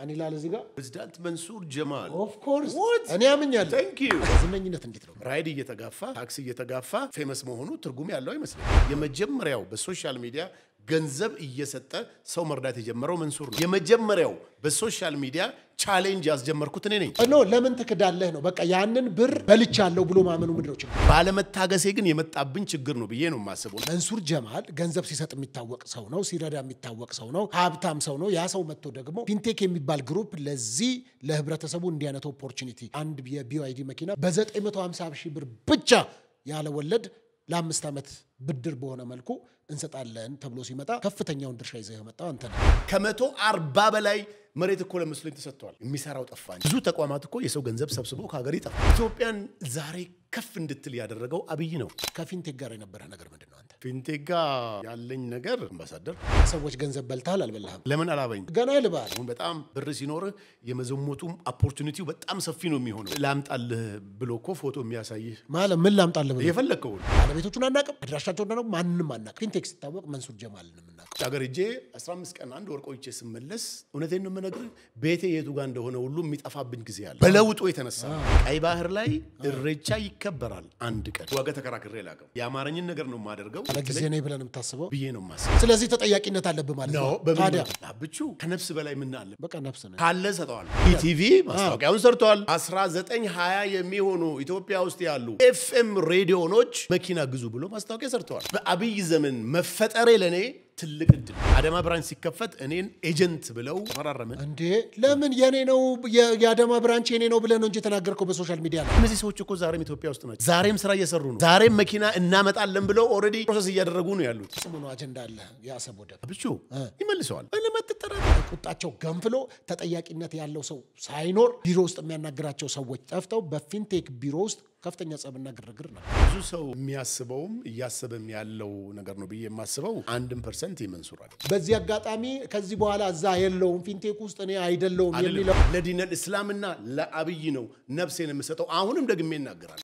ማን ይላል እዚህ ጋር ፕሬዝዳንት መንሱር ጀማል ኦፍ ኮርስ እኔ አምኛለሁ Thank you ዝነኝነት እንዴት ነው ራይድ እየተጋፋ ታክሲ እየተጋፋ ፌመስ መሆኑ ትርጉም ያለው አይመስልም የመጀመሪያው በሶሻል ሚዲያ ገንዘብ እየሰጠ ሰው መርዳት የጀመረው መንሱር ነው የመጀመሪያው በሶሻል ሚዲያ ቻሌንጅ ያስጀመርኩት እኔ ነኝ ኖ ለምን ትክዳለህ ነው በቃ ያንን ብር በልቻለሁ ብሎ ማመኑ ምንድነው ችግር ባለመታገሴ ግን የመጣብኝ ችግር ነው ብዬ ነው ማስበው መንሱር ጀማል ገንዘብ ሲሰጥ የሚታወቅ ሰው ነው ሲረዳ የሚታወቅ ሰው ነው ሀብታም ሰው ነው ያ ሰው መጥቶ ደግሞ ፊንቴክ የሚባል ግሩፕ ለዚህ ለህብረተሰቡ እንዲያነት ኦፖርቹኒቲ አንድ የቢዋይዲ መኪና በ950,000 ብር ብቻ ያለ ወለድ ለ5 አመት ብድር በሆነ መልኩ እንሰጣለን ተብሎ ሲመጣ ከፍተኛውን ድርሻ ይዘው የመጣው አንተ ነህ ከ140 በላይ መሬት እኮ ለመስሎኝ ተሰጥቷል የሚሰራው ጠፋኝ ብዙ ተቋማት እኮ የሰው ገንዘብ ሰብስበው ከሀገር ይጠፋ ኢትዮጵያን ዛሬ ከፍ እንድትል ያደረገው አብይ ነው ከፊንቴክ ጋር የነበረ ነገር ምንድነው አንተ ፊንቴክ ጋር ያለኝ ነገር አምባሳደር ሰዎች ገንዘብ በልታል አልበላህም ለምን አላበኝ ገና ይልባል በጣም ብር ሲኖር የመዘሞቱም ኦፖርቹኒቲው በጣም ሰፊ ነው የሚሆነው ላምጣልህ ብሎ እኮ ፎቶ የሚያሳይህ ማለት ምን ላምጣልህ ብሎ የፈለከው ባለቤቶቹን አናቀም አድራሻቸውን ደግሞ ማንንም አናቀም ፊንቴክ ሲታወቅ መንሱር ጀማል ነው የምናቀው ሀገር እጄ 15 ቀን አንድ ወር ቆይቼ ስመለስ እውነቴን ነው የምነግርህ ቤቴ የቱ ጋር እንደሆነ ሁሉ የሚጠፋብኝ ጊዜ አለ በለውጦ የተነሳ ቀይ ባህር ላይ እሬቻ ይከበራል አንድ ቀን ዋጋ ተከራክሬ ላቀው ያማረኝን ነገር ነው ማደርገው ለጊዜ ነው ብለን የምታስበው ብዬ ነው ማስበው ስለዚህ ተጠያቂነት አለብህ ማለት ነው ታዲያ አብቹ ከነፍስ በላይ ምን አለ በቃ ነፍስ ነው ካለ ሰጠዋል ኢቲቪ ማስታወቂያውን ሰርቷል 1920 የሚሆኑ ኢትዮጵያ ውስጥ ያሉ ኤፍኤም ሬዲዮኖች መኪና ግዙ ብሎ ማስታወቂያ ሰርተዋል በአብይ ዘመን መፈጠሬ ለኔ ትልቅ እድል አዳማ ብራንች ሲከፈት እኔን ኤጀንት ብለው ተፈራረመን እንዴ ለምን የኔ ነው የአዳማ ብራንች የኔ ነው ብለን እንጂ ተናገርከው በሶሻል ሚዲያ ላይ እነዚህ ሰዎች እኮ ዛሬም ኢትዮጵያ ውስጥ ናቸው ዛሬም ስራ እየሰሩ ነው ዛሬም መኪና እናመጣለን ብለው ኦሬዲ ፕሮሰስ እያደረጉ ነው ያሉት ስሙኑ አጀንዳ አለ ያሰብ ወደብ ብቻ ይመልሰዋል ለማትጠራጠር ቁጣቸው ገንፍሎ ተጠያቂነት ያለው ሰው ሳይኖር ቢሮ ውስጥ የሚያናግራቸው ሰዎች ጠፍተው በፊንቴክ ቢሮ ውስጥ ከፍተኛ ጸብና ግርግር ነው ብዙ ሰው የሚያስበውም እያሰበም ያለው ነገር ነው ብዬ የማስበው 1% ይመንሱራል በዚህ አጋጣሚ ከዚህ በኋላ እዛ የለውም ፊንቴክ ውስጥ እኔ አይደለውም የሚለው ለዲን እስላምና ለአብይ ነው ነፍሴን የምሰጠው አሁንም ደግሜ እናገራለሁ